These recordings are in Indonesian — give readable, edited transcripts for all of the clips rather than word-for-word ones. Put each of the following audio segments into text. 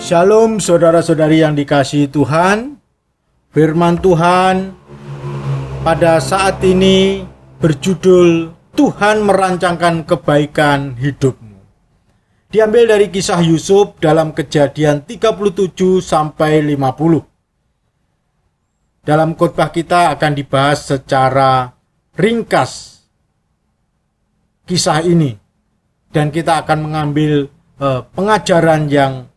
Shalom saudara-saudari yang dikasihi Tuhan. Firman Tuhan pada saat ini berjudul Tuhan merancangkan kebaikan hidupmu. Diambil dari kisah Yusuf dalam Kejadian 37 sampai 50. Dalam khotbah kita akan dibahas secara ringkas kisah ini dan kita akan mengambil pengajaran yang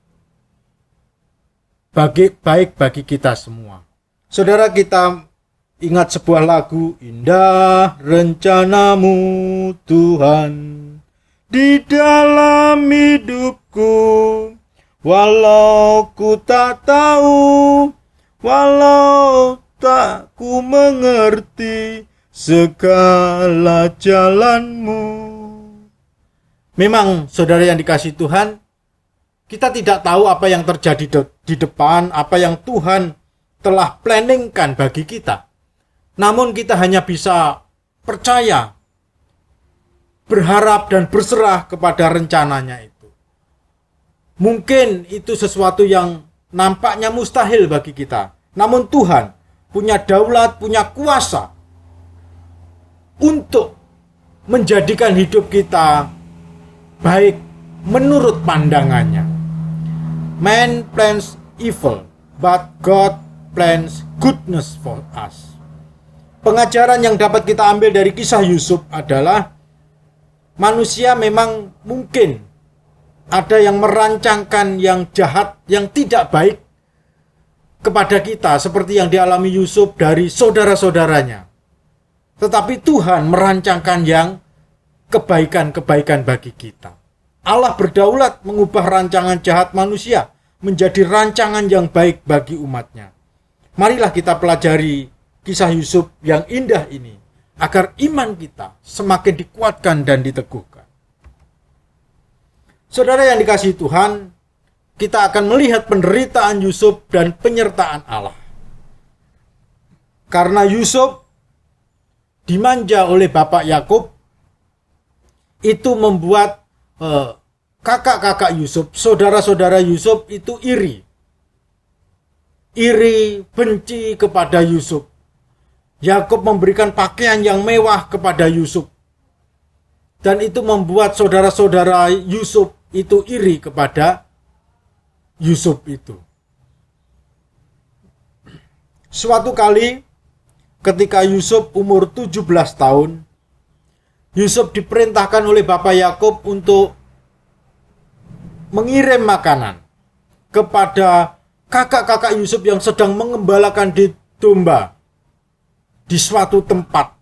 baik bagi kita semua. Saudara, kita ingat sebuah lagu, indah rencanamu Tuhan di dalam hidupku, walau ku tak tahu, walau tak ku mengerti segala jalanmu. Memang saudara yang dikasihi Tuhan, kita tidak tahu apa yang terjadi di depan, apa yang Tuhan telah planningkan bagi kita. Namun kita hanya bisa percaya, berharap dan berserah kepada rencananya itu. Mungkin itu sesuatu yang nampaknya mustahil bagi kita. Namun Tuhan punya daulat, punya kuasa untuk menjadikan hidup kita baik menurut pandangannya. Man plans evil, but God plans goodness for us. Pengajaran yang dapat kita ambil dari kisah Yusuf adalah manusia memang mungkin ada yang merancangkan yang jahat, yang tidak baik kepada kita seperti yang dialami Yusuf dari saudara-saudaranya. Tetapi Tuhan merancangkan yang kebaikan-kebaikan bagi kita. Allah berdaulat mengubah rancangan jahat manusia menjadi rancangan yang baik bagi umatnya. Marilah kita pelajari kisah Yusuf yang indah ini, agar iman kita semakin dikuatkan dan diteguhkan. Saudara yang dikasihi Tuhan, kita akan melihat penderitaan Yusuf dan penyertaan Allah. Karena Yusuf dimanja oleh bapak Yakub, itu membuat kakak-kakak Yusuf, saudara-saudara Yusuf itu iri, benci kepada Yusuf. Yakub memberikan pakaian yang mewah kepada Yusuf, dan itu membuat saudara-saudara Yusuf itu iri kepada Yusuf itu. Suatu kali ketika Yusuf umur 17 tahun, Yusuf diperintahkan oleh bapak Yakub untuk mengirim makanan kepada kakak-kakak Yusuf yang sedang mengembalakan di domba di suatu tempat.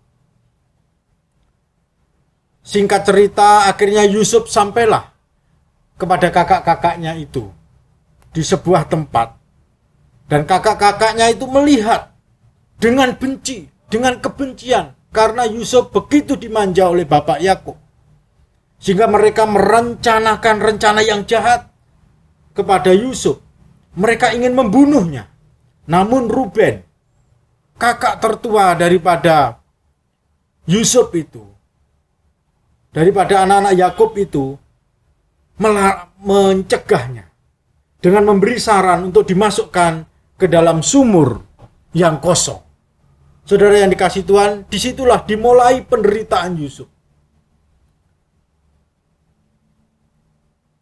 Singkat cerita, akhirnya Yusuf sampailah kepada kakak-kakaknya itu di sebuah tempat. Dan kakak-kakaknya itu melihat dengan benci, dengan kebencian, karena Yusuf begitu dimanja oleh bapak Yakub. Sehingga mereka merencanakan rencana yang jahat kepada Yusuf. Mereka ingin membunuhnya. Namun Ruben, kakak tertua daripada Yusuf itu, daripada anak-anak Yakub itu, mencegahnya dengan memberi saran untuk dimasukkan ke dalam sumur yang kosong. Saudara yang dikasihi Tuhan, disitulah dimulai penderitaan Yusuf.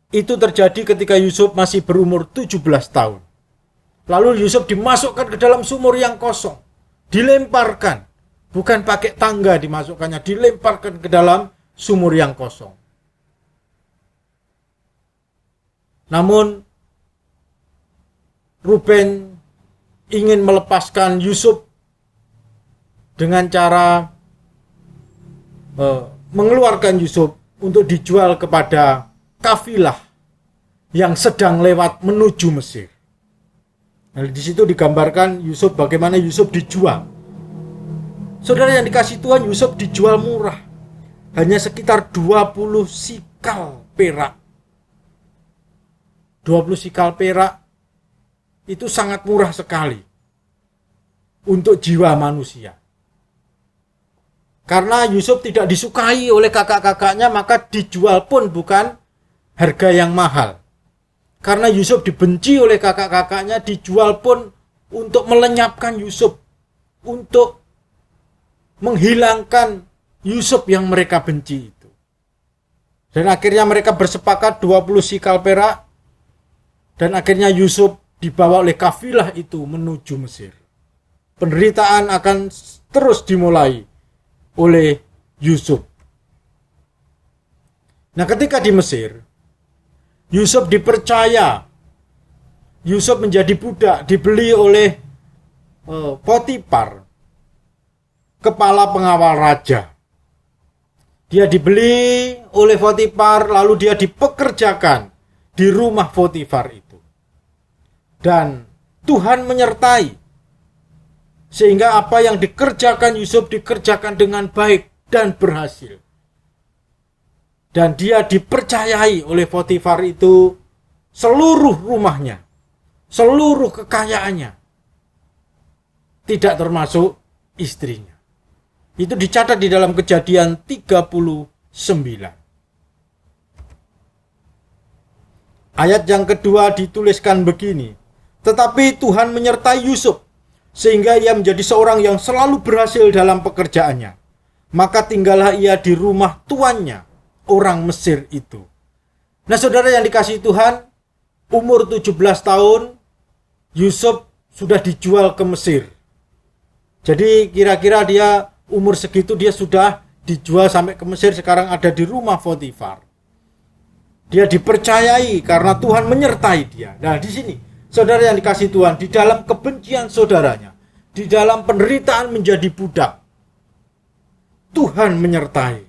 Itu terjadi ketika Yusuf masih berumur 17 tahun. Lalu Yusuf dimasukkan ke dalam sumur yang kosong. Dilemparkan. Bukan pakai tangga dimasukkannya. Dilemparkan ke dalam sumur yang kosong. Namun Ruben ingin melepaskan Yusuf dengan cara mengeluarkan Yusuf untuk dijual kepada kafilah yang sedang lewat menuju Mesir. Nah, di situ digambarkan Yusuf, bagaimana Yusuf dijual. Saudara yang dikasihi Tuhan, Yusuf dijual murah. Hanya sekitar 20 sikal perak. 20 sikal perak itu sangat murah sekali untuk jiwa manusia. Karena Yusuf tidak disukai oleh kakak-kakaknya, maka dijual pun bukan harga yang mahal. Karena Yusuf dibenci oleh kakak-kakaknya, dijual pun untuk melenyapkan Yusuf, untuk menghilangkan Yusuf yang mereka benci itu. Dan akhirnya mereka bersepakat 20 sikal perak, dan akhirnya Yusuf dibawa oleh kafilah itu menuju Mesir. Penderitaan akan terus dimulai oleh Yusuf. Nah, ketika di Mesir, Yusuf dipercaya, Yusuf menjadi budak, dibeli oleh Potifar, kepala pengawal raja. Dia dibeli oleh Potifar, lalu dia dipekerjakan di rumah Potifar itu. Dan Tuhan menyertai, sehingga apa yang dikerjakan Yusuf dikerjakan dengan baik dan berhasil. Dan dia dipercayai oleh Potifar itu seluruh rumahnya, seluruh kekayaannya, tidak termasuk istrinya. Itu dicatat di dalam Kejadian 39. Ayat yang kedua dituliskan begini, tetapi Tuhan menyertai Yusuf, sehingga ia menjadi seorang yang selalu berhasil dalam pekerjaannya. Maka tinggallah ia di rumah tuannya, orang Mesir itu. Nah, saudara yang dikasihi Tuhan, umur 17 tahun, Yusuf sudah dijual ke Mesir. Jadi kira-kira dia umur segitu dia sudah dijual sampai ke Mesir, sekarang ada di rumah Potifar. Dia dipercayai karena Tuhan menyertai dia. Nah, di sini, saudara yang dikasihi Tuhan, di dalam kebencian saudaranya, di dalam penderitaan menjadi budak, Tuhan menyertai.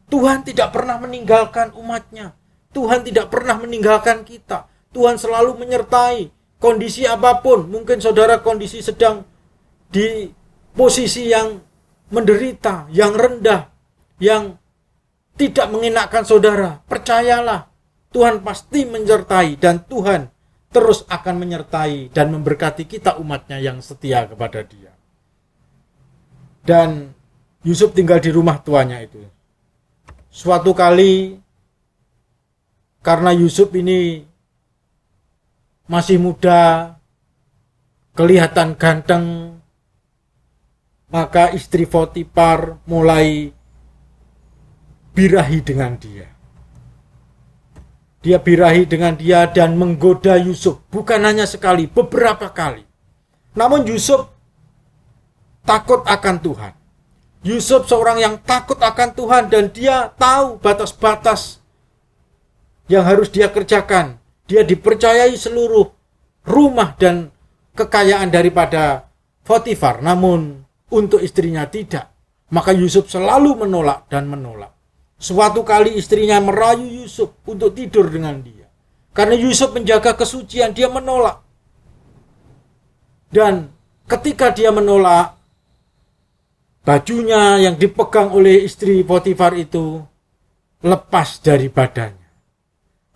Tuhan tidak pernah meninggalkan umatnya. Tuhan tidak pernah meninggalkan kita. Tuhan selalu menyertai. Kondisi apapun, mungkin saudara kondisi sedang di posisi yang menderita, yang rendah, yang tidak mengenakan saudara. Percayalah, Tuhan pasti menyertai, dan Tuhan terus akan menyertai dan memberkati kita umatnya yang setia kepada Dia. Dan Yusuf tinggal di rumah tuannya itu. Suatu kali, karena Yusuf ini masih muda, kelihatan ganteng, maka istri Potifar mulai birahi dengan dia. Dia birahi dengan dia dan menggoda Yusuf. Bukan hanya sekali, beberapa kali. Namun Yusuf takut akan Tuhan. Yusuf seorang yang takut akan Tuhan, dan dia tahu batas-batas yang harus dia kerjakan. Dia dipercayai seluruh rumah dan kekayaan daripada Potifar, namun untuk istrinya tidak. Maka Yusuf selalu menolak dan menolak. Suatu kali istrinya merayu Yusuf untuk tidur dengan dia. Karena Yusuf menjaga kesucian, dia menolak. Dan ketika dia menolak, bajunya yang dipegang oleh istri Potifar itu lepas dari badannya.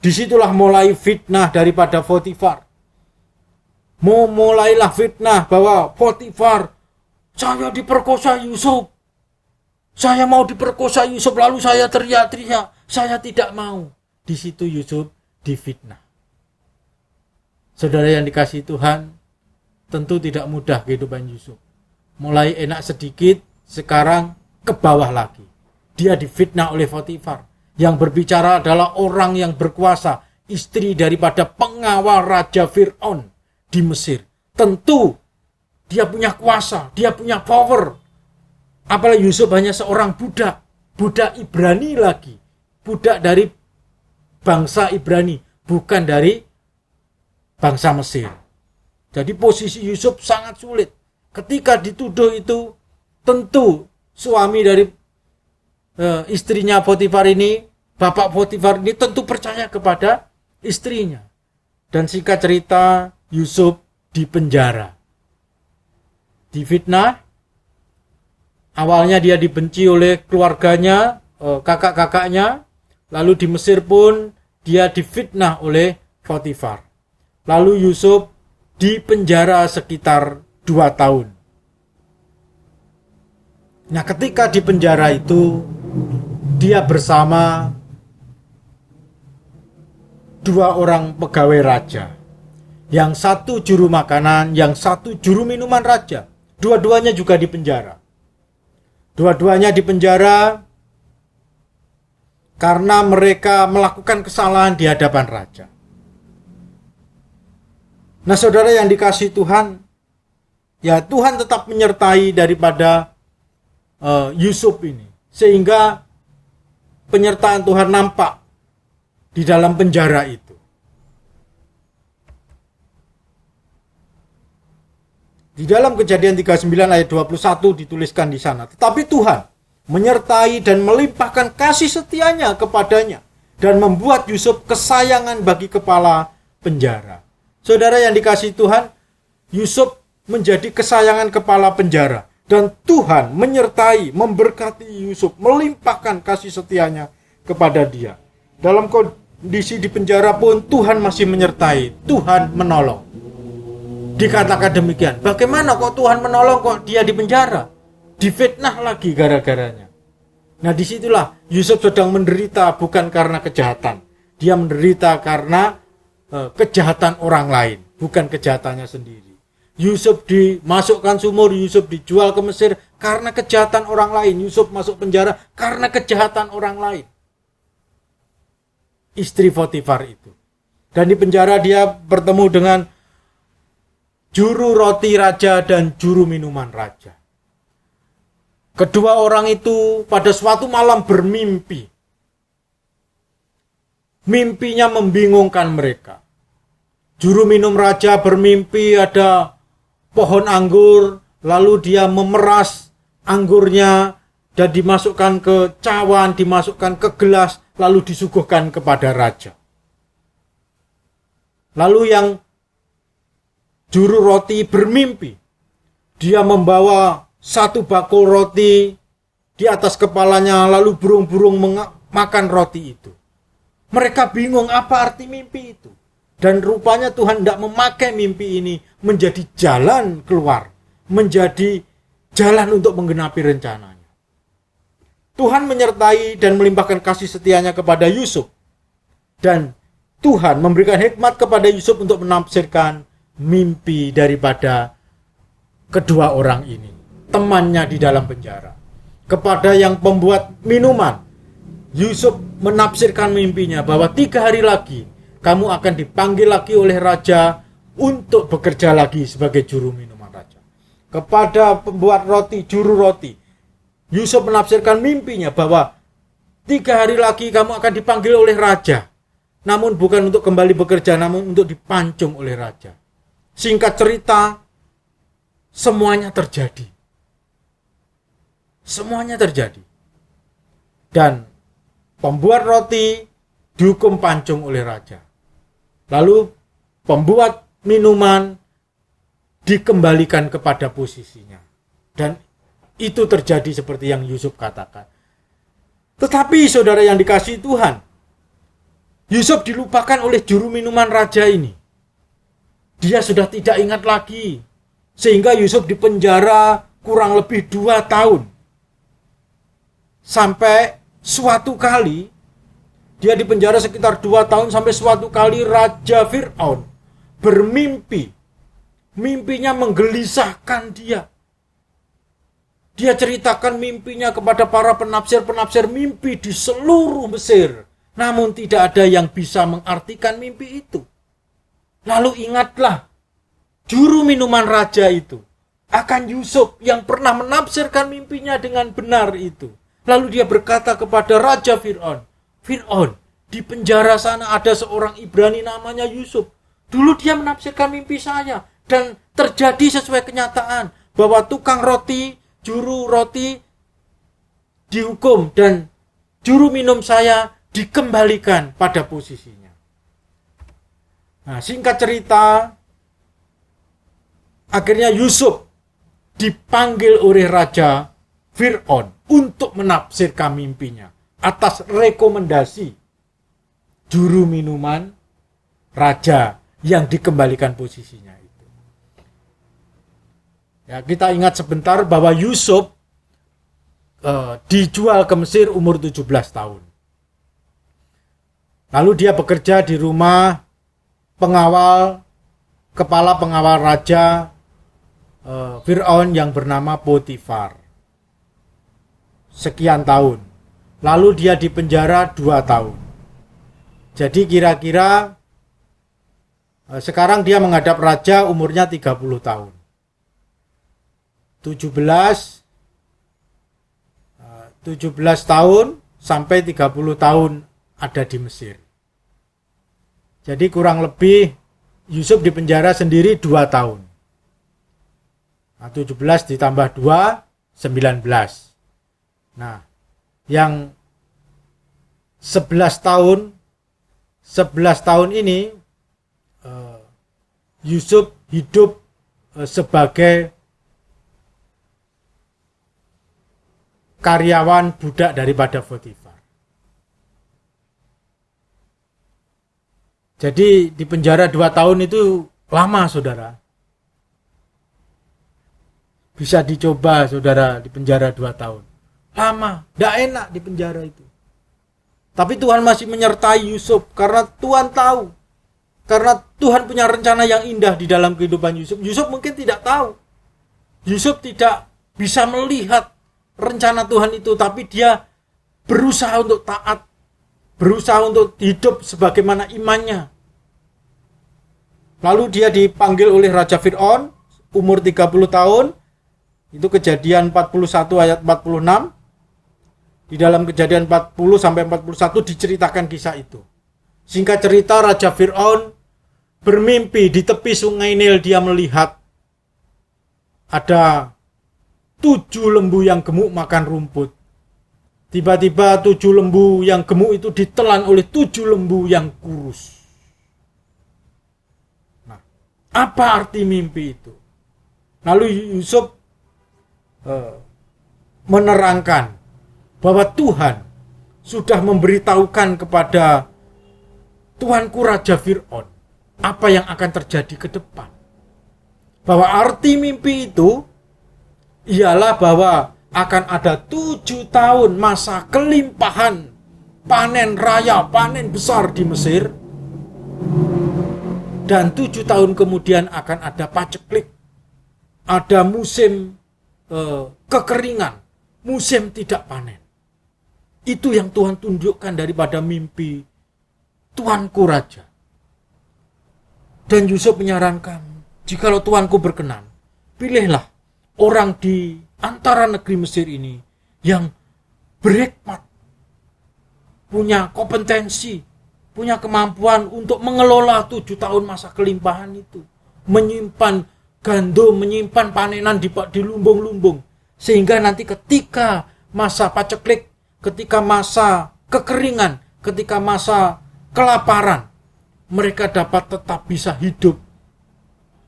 Disitulah mulai fitnah daripada Potifar. Mulailah fitnah bahwa Potifar, saya diperkosa Yusuf. Saya mau diperkosa Yusuf, lalu saya teriak-teriak, saya tidak mau. Di situ Yusuf difitnah. Saudara yang dikasihi Tuhan, tentu tidak mudah kehidupan Yusuf. Mulai enak sedikit, sekarang ke bawah lagi. Dia difitnah oleh Potifar, yang berbicara adalah orang yang berkuasa, istri daripada pengawal Raja Fir'aun di Mesir. Tentu dia punya kuasa, dia punya power. Apalagi Yusuf hanya seorang budak, budak Ibrani lagi, budak dari bangsa Ibrani, bukan dari bangsa Mesir. Jadi posisi Yusuf sangat sulit. Ketika dituduh itu, tentu suami dari istrinya Potifar ini, bapak Potifar ini tentu percaya kepada istrinya. Dan singkat cerita, Yusuf dipenjara, difitnah. Awalnya dia dibenci oleh keluarganya, kakak-kakaknya. Lalu di Mesir pun dia difitnah oleh Potifar. Lalu Yusuf dipenjara sekitar 2 tahun. Nah, ketika di penjara itu, dia bersama dua orang pegawai raja. Yang satu juru makanan, yang satu juru minuman raja. Dua-duanya juga dipenjara. Dua-duanya dipenjara karena mereka melakukan kesalahan di hadapan raja. Nah, saudara yang dikasihi Tuhan, ya Tuhan tetap menyertai daripada Yusuf ini. Sehingga penyertaan Tuhan nampak di dalam penjara itu. Di dalam Kejadian 39 ayat 21 dituliskan di sana. Tetapi Tuhan menyertai dan melimpahkan kasih setianya kepadanya dan membuat Yusuf kesayangan bagi kepala penjara. Saudara yang dikasihi Tuhan, Yusuf menjadi kesayangan kepala penjara dan Tuhan menyertai, memberkati Yusuf, melimpahkan kasih setianya kepada dia. Dalam kondisi di penjara pun Tuhan masih menyertai, Tuhan menolong. Dikatakan demikian, bagaimana kok Tuhan menolong kok dia di penjara? Difitnah lagi gara-garanya. Nah, disitulah Yusuf sedang menderita bukan karena kejahatan. Dia menderita karena kejahatan orang lain, bukan kejahatannya sendiri. Yusuf dimasukkan sumur, Yusuf dijual ke Mesir karena kejahatan orang lain. Yusuf masuk penjara karena kejahatan orang lain. Istri Potifar itu. Dan di penjara dia bertemu dengan juru roti raja dan juru minuman raja. Kedua orang itu pada suatu malam bermimpi. Mimpinya membingungkan mereka. Juru minum raja bermimpi ada pohon anggur, lalu dia memeras anggurnya dan dimasukkan ke cawan, dimasukkan ke gelas, lalu disuguhkan kepada raja. Lalu yang juru roti bermimpi, dia membawa satu bakul roti di atas kepalanya, lalu burung-burung makan roti itu. Mereka bingung apa arti mimpi itu. Dan rupanya Tuhan tidak memakai mimpi ini menjadi jalan keluar, menjadi jalan untuk menggenapi rencananya. Tuhan menyertai dan melimpahkan kasih setianya kepada Yusuf. Dan Tuhan memberikan hikmat kepada Yusuf untuk menafsirkan mimpi daripada kedua orang ini, temannya di dalam penjara. Kepada yang pembuat minuman, Yusuf menafsirkan mimpinya bahwa 3 hari lagi kamu akan dipanggil lagi oleh raja untuk bekerja lagi sebagai juru minuman raja. Kepada pembuat roti, juru roti, Yusuf menafsirkan mimpinya bahwa 3 hari lagi kamu akan dipanggil oleh raja. Namun bukan untuk kembali bekerja, namun untuk dipancung oleh raja. Singkat cerita, semuanya terjadi. Semuanya terjadi. Dan pembuat roti dihukum pancung oleh raja. Lalu pembuat minuman dikembalikan kepada posisinya. Dan itu terjadi seperti yang Yusuf katakan. Tetapi saudara yang dikasihi Tuhan, Yusuf dilupakan oleh juru minuman raja ini. Dia sudah tidak ingat lagi. Sehingga Yusuf dipenjara kurang lebih 2 tahun. Sampai suatu kali, dia dipenjara sekitar 2 tahun sampai suatu kali Raja Fir'aun bermimpi. Mimpinya menggelisahkan dia. Dia ceritakan mimpinya kepada para penafsir-penafsir mimpi di seluruh Mesir. Namun tidak ada yang bisa mengartikan mimpi itu. Lalu ingatlah juru minuman raja itu akan Yusuf yang pernah menafsirkan mimpinya dengan benar itu. Lalu dia berkata kepada Raja Fir'aun, Fir'aun, di penjara sana ada seorang Ibrani namanya Yusuf. Dulu dia menafsirkan mimpi saya dan terjadi sesuai kenyataan bahwa tukang roti, juru roti dihukum dan juru minum saya dikembalikan pada posisinya. Nah, singkat cerita, akhirnya Yusuf dipanggil oleh Raja Fir'aun untuk menafsirkan mimpinya atas rekomendasi juru minuman raja yang dikembalikan posisinya itu. Ya, kita ingat sebentar bahwa Yusuf dijual ke Mesir umur 17 tahun. Lalu dia bekerja di rumah kepala pengawal raja Fir'aun yang bernama Potifar. Sekian tahun. Lalu dia dipenjara 2 tahun. Jadi kira-kira sekarang dia menghadap raja, umurnya 30 tahun. 17 tahun sampai 30 tahun ada di Mesir. Jadi kurang lebih Yusuf dipenjara sendiri 2 tahun. Nah, 17 ditambah 2, 19. Nah, yang 11 tahun ini Yusuf hidup sebagai karyawan budak daripada Potifar. Jadi di penjara 2 tahun itu lama, saudara. Bisa dicoba, saudara, di penjara 2 tahun. Lama, tidak enak di penjara itu. Tapi Tuhan masih menyertai Yusuf karena Tuhan tahu. Karena Tuhan punya rencana yang indah di dalam kehidupan Yusuf. Yusuf mungkin tidak tahu. Yusuf tidak bisa melihat rencana Tuhan itu, tapi dia berusaha untuk taat, berusaha untuk hidup sebagaimana imannya. Lalu dia dipanggil oleh Raja Fir'aun, umur 30 tahun. Itu Kejadian 41 ayat 46. Di dalam Kejadian 40 sampai 41 diceritakan kisah itu. Singkat cerita, Raja Fir'aun bermimpi di tepi sungai Nil. Dia melihat ada 7 lembu yang gemuk makan rumput. Tiba-tiba 7 lembu yang gemuk itu ditelan oleh 7 lembu yang kurus. Nah, apa arti mimpi itu? Lalu Yusuf menerangkan bahwa Tuhan sudah memberitahukan kepada Tuanku Raja Fir'aun apa yang akan terjadi ke depan. Bahwa arti mimpi itu ialah bahwa akan ada 7 tahun masa kelimpahan, panen raya, panen besar di Mesir. Dan 7 tahun kemudian akan ada paceklik, ada musim kekeringan, musim tidak panen. Itu yang Tuhan tunjukkan daripada mimpi Tuanku Raja. Dan Yusuf menyarankan, jikalau Tuanku berkenan, pilihlah orang di antara negeri Mesir ini yang berhikmat, punya kompetensi, punya kemampuan untuk mengelola 7 tahun masa kelimpahan itu. Menyimpan gandum, menyimpan panenan di lumbung-lumbung. Sehingga nanti ketika masa paceklik, ketika masa kekeringan, ketika masa kelaparan, mereka dapat tetap bisa hidup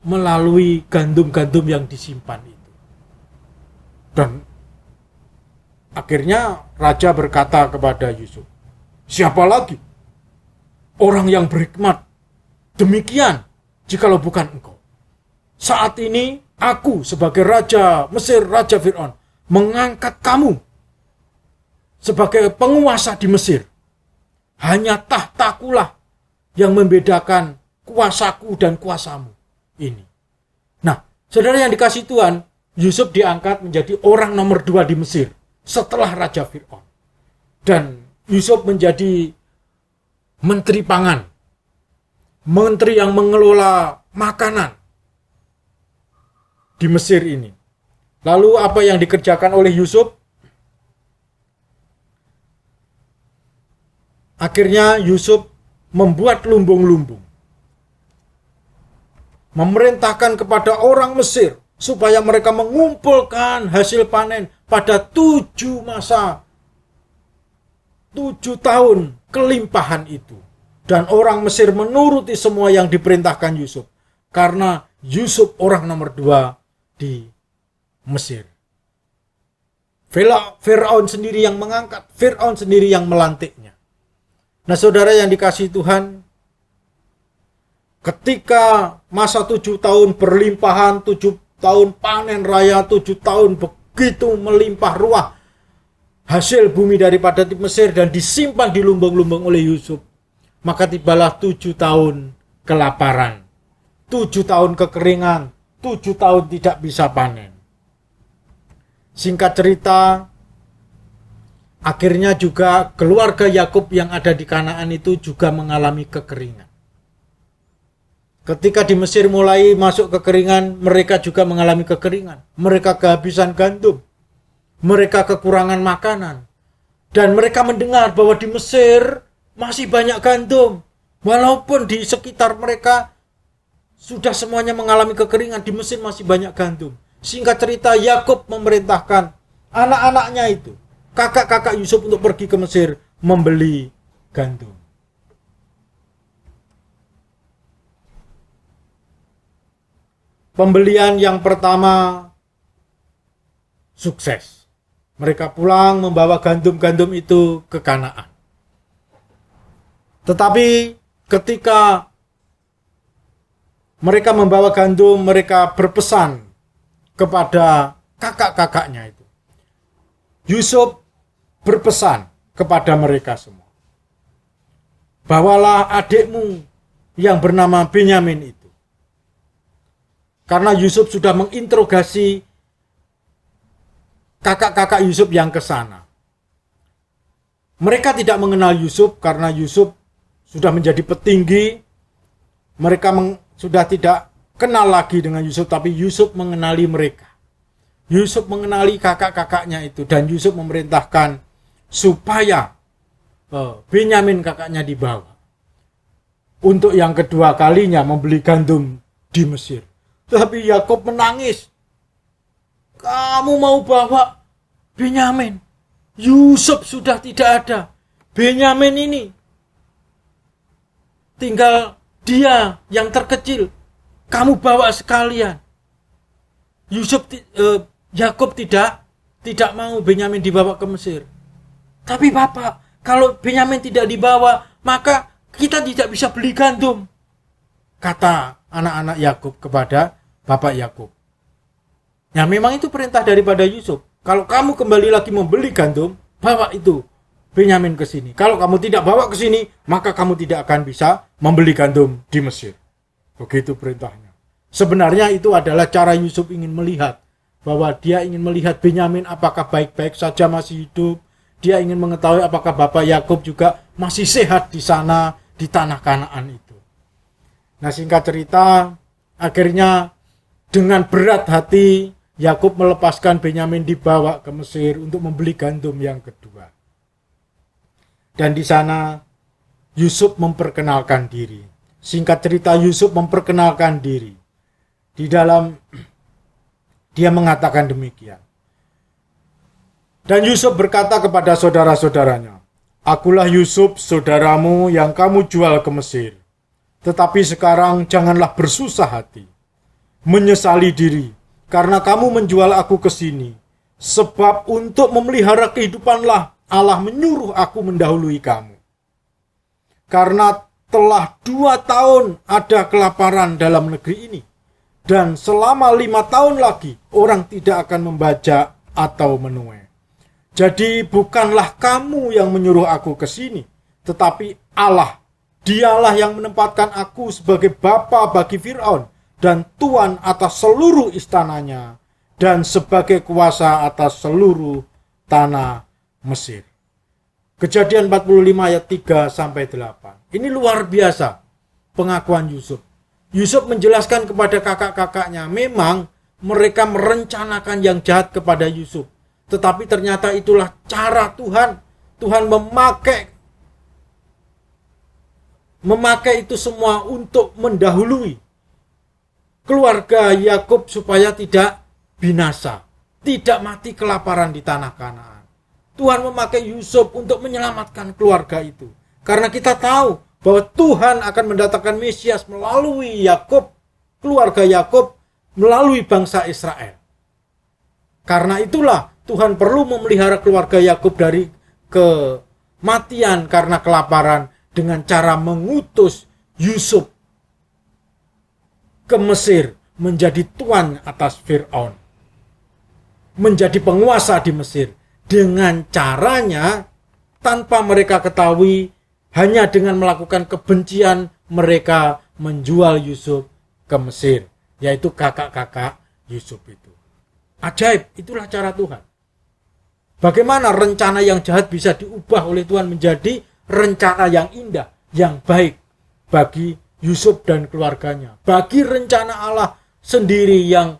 melalui gandum-gandum yang disimpan itu. Dan akhirnya raja berkata kepada Yusuf, siapa lagi orang yang berhikmat demikian jikalau bukan engkau? Saat ini aku sebagai Raja Mesir, Raja Fir'aun, mengangkat kamu sebagai penguasa di Mesir. Hanya tahtakulah yang membedakan kuasaku dan kuasamu ini. Nah, saudara yang dikasihi Tuhan, Yusuf diangkat menjadi orang nomor 2 di Mesir setelah Raja Fir'aun. Dan Yusuf menjadi menteri pangan, menteri yang mengelola makanan di Mesir ini. Lalu apa yang dikerjakan oleh Yusuf? Akhirnya Yusuf membuat lumbung-lumbung. Memerintahkan kepada orang Mesir supaya mereka mengumpulkan hasil panen pada 7 tahun kelimpahan itu. Dan orang Mesir menuruti semua yang diperintahkan Yusuf. Karena Yusuf orang nomor 2 di Mesir. Fir'aun sendiri yang mengangkat, Fir'aun sendiri yang melantiknya. Nah, saudara yang dikasihi Tuhan, ketika masa 7 tahun berlimpahan, 7 tahun panen raya, 7 tahun begitu melimpah ruah hasil bumi daripada di Mesir dan disimpan di lumbung-lumbung oleh Yusuf. maka tibalah 7 tahun kelaparan, 7 tahun kekeringan, 7 tahun tidak bisa panen. Singkat cerita, akhirnya juga keluarga Yakub yang ada di Kanaan itu juga mengalami kekeringan. Ketika di Mesir mulai masuk kekeringan, mereka juga mengalami kekeringan. Mereka kehabisan gandum. Mereka kekurangan makanan. Dan mereka mendengar bahwa di Mesir masih banyak gandum. Walaupun di sekitar mereka sudah semuanya mengalami kekeringan, di Mesir masih banyak gandum. Singkat cerita, Yakub memerintahkan anak-anaknya itu, kakak-kakak Yusuf, untuk pergi ke Mesir membeli gandum. Pembelian yang pertama sukses. Mereka pulang membawa gandum-gandum itu ke Kanaan. Tetapi ketika mereka membawa gandum, mereka berpesan kepada kakak-kakaknya itu. Yusuf berpesan kepada mereka semua, bawalah adikmu yang bernama Benyamin itu. Karena Yusuf sudah menginterogasi kakak-kakak Yusuf yang ke sana. Mereka tidak mengenal Yusuf karena Yusuf sudah menjadi petinggi. Mereka sudah tidak kenal lagi dengan Yusuf, tapi Yusuf mengenali mereka. Yusuf mengenali kakak-kakaknya itu, dan Yusuf memerintahkan supaya Benyamin kakaknya dibawa untuk yang kedua kalinya membeli gandum di Mesir. Tapi Yakub menangis. Kamu mau bawa Benyamin? Yusuf sudah tidak ada. Benyamin ini tinggal dia yang terkecil. Kamu bawa sekalian. Yakub tidak mau Benyamin dibawa ke Mesir. Tapi Bapak, kalau Benyamin tidak dibawa, maka kita tidak bisa beli gandum, kata anak-anak Yakub kepada Bapak Yakub. Ya, memang itu perintah daripada Yusuf. Kalau kamu kembali lagi membeli gandum, bawa itu Benyamin ke sini. Kalau kamu tidak bawa ke sini, maka kamu tidak akan bisa membeli gandum di Mesir. Begitu perintahnya. Sebenarnya itu adalah cara Yusuf ingin melihat, bahwa dia ingin melihat Benyamin apakah baik-baik saja masih hidup. Dia ingin mengetahui apakah Bapak Yakub juga masih sehat di sana, di tanah Kanaan itu. Nah, singkat cerita, akhirnya dengan berat hati Yakub melepaskan Benyamin dibawa ke Mesir untuk membeli gandum yang kedua. Dan di sana Yusuf memperkenalkan diri. Singkat cerita, Yusuf memperkenalkan diri. Di dalam dia mengatakan demikian. Dan Yusuf berkata kepada saudara-saudaranya, "Akulah Yusuf, saudaramu yang kamu jual ke Mesir. Tetapi sekarang janganlah bersusah hati, menyesali diri, karena kamu menjual aku ke sini. Sebab untuk memelihara kehidupanlah Allah menyuruh aku mendahului kamu. Karena telah 2 tahun ada kelaparan dalam negeri ini, dan selama 5 tahun lagi orang tidak akan membaca atau menuai. Jadi bukanlah kamu yang menyuruh aku ke sini, tetapi Allah. Dialah yang menempatkan aku sebagai bapa bagi Fir'aun dan tuan atas seluruh istananya, dan sebagai kuasa atas seluruh tanah Mesir." Kejadian 45 ayat 3-8. Ini luar biasa pengakuan Yusuf. Yusuf menjelaskan kepada kakak-kakaknya, memang mereka merencanakan yang jahat kepada Yusuf. Tetapi ternyata itulah cara Tuhan. Tuhan memakai itu semua untuk mendahului keluarga Yakub supaya tidak binasa, tidak mati kelaparan di tanah Kanaan. Tuhan memakai Yusuf untuk menyelamatkan keluarga itu. Karena kita tahu bahwa Tuhan akan mendatangkan Mesias melalui Yakub, keluarga Yakub, melalui bangsa Israel. Karena itulah Tuhan perlu memelihara keluarga Yakub dari kematian karena kelaparan dengan cara mengutus Yusuf ke Mesir menjadi tuan atas Fir'aun, menjadi penguasa di Mesir. Dengan caranya, tanpa mereka ketahui, Hanya dengan melakukan kebencian mereka menjual Yusuf ke Mesir, yaitu kakak-kakak Yusuf itu. Ajaib, itulah cara Tuhan. Bagaimana rencana yang jahat bisa diubah oleh Tuhan menjadi rencana yang indah, yang baik bagi Yusuf dan keluarganya. Bagi rencana Allah sendiri yang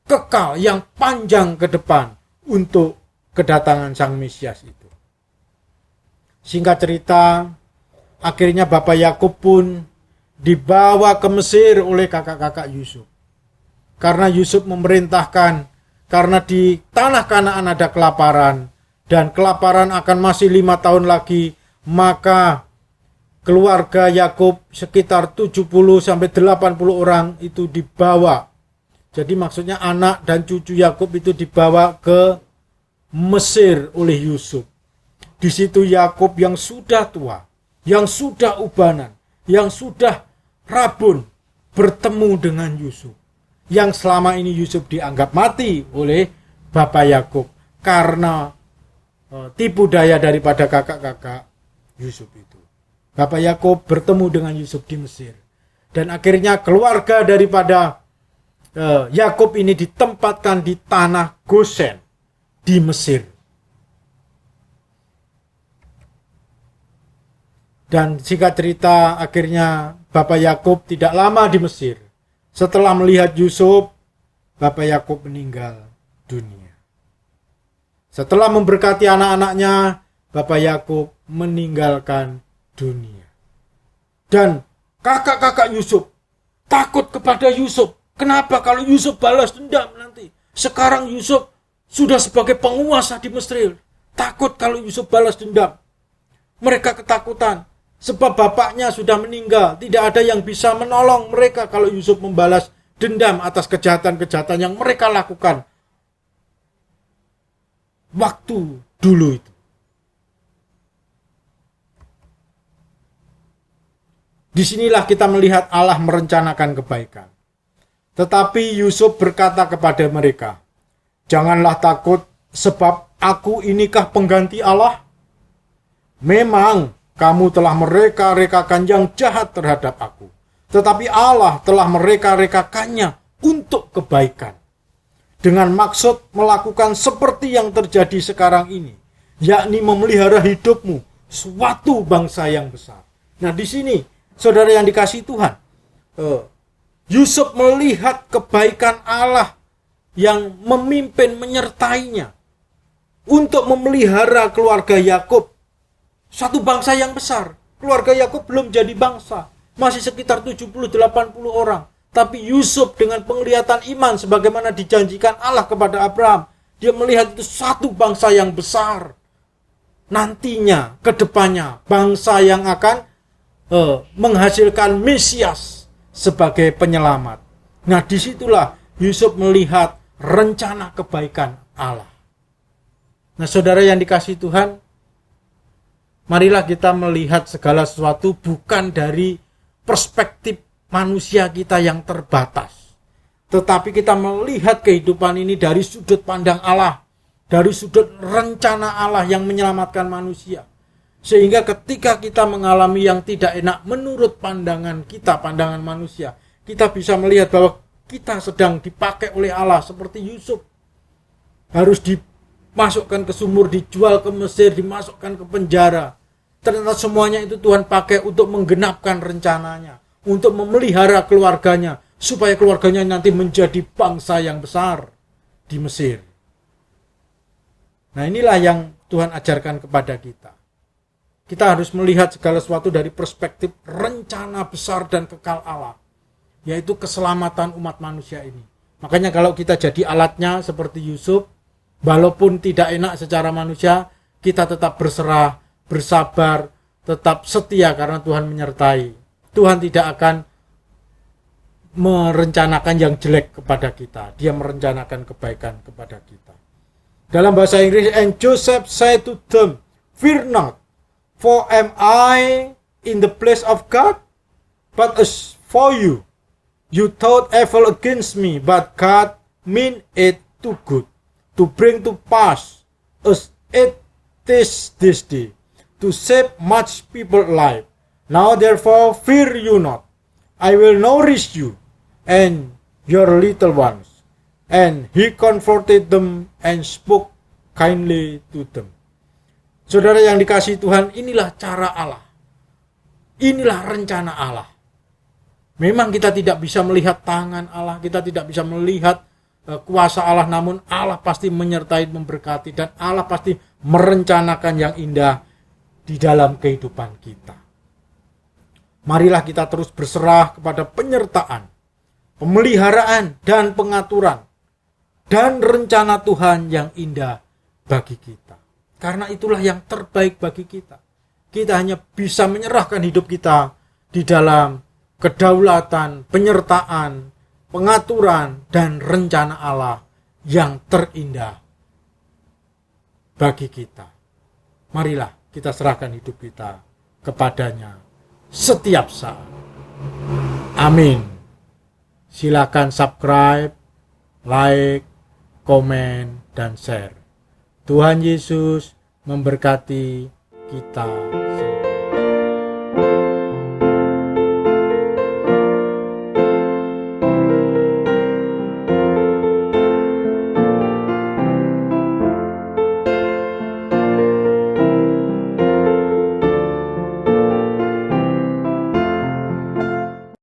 kekal, yang panjang ke depan untuk kedatangan Sang Mesias itu. Singkat cerita, akhirnya Bapak Yakub pun dibawa ke Mesir oleh kakak-kakak Yusuf. Karena Yusuf memerintahkan, karena di tanah Kanaan ada kelaparan, dan kelaparan akan masih 5 tahun lagi, maka keluarga Yakub sekitar 70-80 orang itu dibawa. Jadi maksudnya anak dan cucu Yakub itu dibawa ke Mesir oleh Yusuf. Di situ Yakub yang sudah tua, yang sudah ubanan, yang sudah rabun bertemu dengan Yusuf. Yang selama ini Yusuf dianggap mati oleh Bapak Yakub karena tipu daya daripada kakak-kakak Yusuf itu. Bapak Yakub bertemu dengan Yusuf di Mesir. Dan akhirnya keluarga daripada Yakub ini ditempatkan di tanah Gosen di Mesir. Dan singkat cerita, akhirnya Bapak Yakub tidak lama di Mesir. Setelah melihat Yusuf, Bapak Yakub meninggal dunia. Setelah memberkati anak-anaknya, Bapak Yakub meninggalkan dunia. Dan kakak-kakak Yusuf takut kepada Yusuf. Kenapa? Kalau Yusuf balas dendam nanti. Sekarang Yusuf sudah sebagai penguasa di Mesir. Takut kalau Yusuf balas dendam. Mereka ketakutan. Sebab bapaknya sudah meninggal. Tidak ada yang bisa menolong mereka kalau Yusuf membalas dendam atas kejahatan-kejahatan yang mereka lakukan waktu dulu itu. Disinilah kita melihat Allah merencanakan kebaikan. Tetapi Yusuf berkata kepada mereka, "Janganlah takut, sebab aku inikah pengganti Allah? Memang kamu telah mereka-rekakan yang jahat terhadap aku, tetapi Allah telah mereka-rekakannya untuk kebaikan, dengan maksud melakukan seperti yang terjadi sekarang ini, yakni memelihara hidupmu, suatu bangsa yang besar." Nah, di sini, saudara yang dikasihi Tuhan, Yusuf melihat kebaikan Allah yang memimpin menyertainya untuk memelihara keluarga Yakub. Satu bangsa yang besar. Keluarga Yakub belum jadi bangsa. Masih sekitar 70-80 orang. Tapi Yusuf dengan penglihatan iman sebagaimana dijanjikan Allah kepada Abraham. Dia melihat itu satu bangsa yang besar. Nantinya, ke depannya, bangsa yang akan menghasilkan Mesias sebagai penyelamat. Nah, disitulah Yusuf melihat rencana kebaikan Allah. Nah, saudara yang dikasihi Tuhan, marilah kita melihat segala sesuatu bukan dari perspektif manusia kita yang terbatas. Tetapi kita melihat kehidupan ini dari sudut pandang Allah. Dari sudut rencana Allah yang menyelamatkan manusia. Sehingga ketika kita mengalami yang tidak enak menurut pandangan kita, pandangan manusia, kita bisa melihat bahwa kita sedang dipakai oleh Allah seperti Yusuf. Harus dimasukkan ke sumur, dijual ke Mesir, dimasukkan ke penjara. Ternyata semuanya itu Tuhan pakai untuk menggenapkan rencananya, untuk memelihara keluarganya, supaya keluarganya nanti menjadi bangsa yang besar di Mesir. Nah, inilah yang Tuhan ajarkan kepada kita. Kita harus melihat segala sesuatu dari perspektif rencana besar dan kekal Allah, yaitu keselamatan umat manusia ini. Makanya kalau kita jadi alatnya seperti Yusuf, walaupun tidak enak secara manusia, kita tetap berserah, bersabar, tetap setia karena Tuhan menyertai. Tuhan tidak akan merencanakan yang jelek kepada kita. Dia merencanakan kebaikan kepada kita. Dalam bahasa Inggris, "And Joseph said to them, Fear not, for am I in the place of God? But as for you, you thought evil against me, but God meant it to good, to bring to pass as it is this day, to to save much people alive. Now therefore fear you not. I will nourish you and your little ones. And he comforted them and spoke kindly to them. Saudara yang dikasihi Tuhan, inilah cara Allah. Inilah rencana Allah. Memang kita tidak bisa melihat tangan Allah, kita tidak bisa melihat kuasa Allah, namun Allah pasti menyertai, memberkati, dan Allah pasti merencanakan yang indah di dalam kehidupan kita. Marilah kita terus berserah kepada penyertaan, pemeliharaan, dan pengaturan, dan rencana Tuhan yang indah bagi kita. Karena itulah yang terbaik bagi kita. Kita hanya bisa menyerahkan hidup kita di dalam kedaulatan, penyertaan, pengaturan, dan rencana Allah yang terindah bagi kita. Marilah kita serahkan hidup kita kepadanya setiap saat. Amin. Silakan subscribe, like, komen, dan share. Tuhan Yesus memberkati kita.